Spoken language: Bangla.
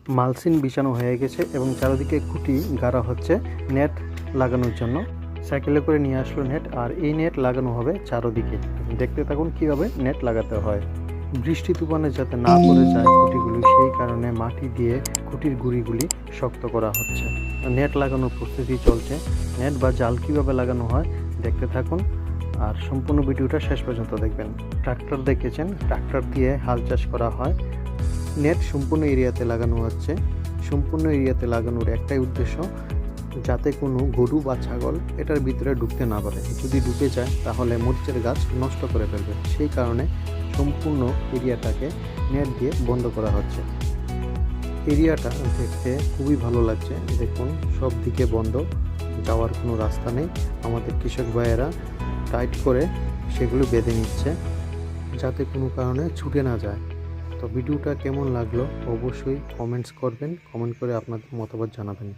মালচিং বিছানো হয়ে গেছে এবং চারিদিকে খুঁটি গাড়া হচ্ছে নেট লাগানোর জন্য। সাইকেলে করে নিয়ে আসলো নেট, আর এই নেট লাগানো হবে চারদিকে। দেখতে থাকুন কীভাবে নেট লাগাতে হয়। বৃষ্টি তুফানে যাতে না পড়ে যায় খুঁটিগুলি, সেই কারণে মাটি দিয়ে খুঁটির গুঁড়িগুলি শক্ত করা হচ্ছে। নেট লাগানোর প্রস্তুতি চলছে। নেট বা জাল কীভাবে লাগানো হয় দেখতে থাকুন, আর সম্পূর্ণ ভিডিওটা শেষ পর্যন্ত দেখবেন। ট্রাক্টর দেখেছেন, ট্রাক্টর দিয়ে হাল চাষ করা হয়। নেট সম্পূর্ণ এরিয়াতে লাগানো হচ্ছে। সম্পূর্ণ এরিয়াতে লাগানোর একটাই উদ্দেশ্য, যাতে কোনো গরু বা ছাগল এটার ভিতরে ঢুকতে না পারে। যদি ঢুকে যায় তাহলে মরিচের গাছ নষ্ট করে ফেলবে। সেই কারণে সম্পূর্ণ এরিয়াটাকে নেট দিয়ে বন্ধ করা হচ্ছে। এরিয়াটা দেখতে খুবই ভালো লাগছে। দেখুন, সব দিকে বন্ধ, যাওয়ার কোনো রাস্তা নেই। আমাদের কৃষক ভাইয়েরা টাইট করে সেগুলো বেঁধে নিচ্ছে, যাতে কোনো কারণে ছুটে না যায়। তো ভিডিওটা কেমন লাগলো অবশ্যই কমেন্টস করবেন, কমেন্ট করে আপনাদের মতামত জানাবেন।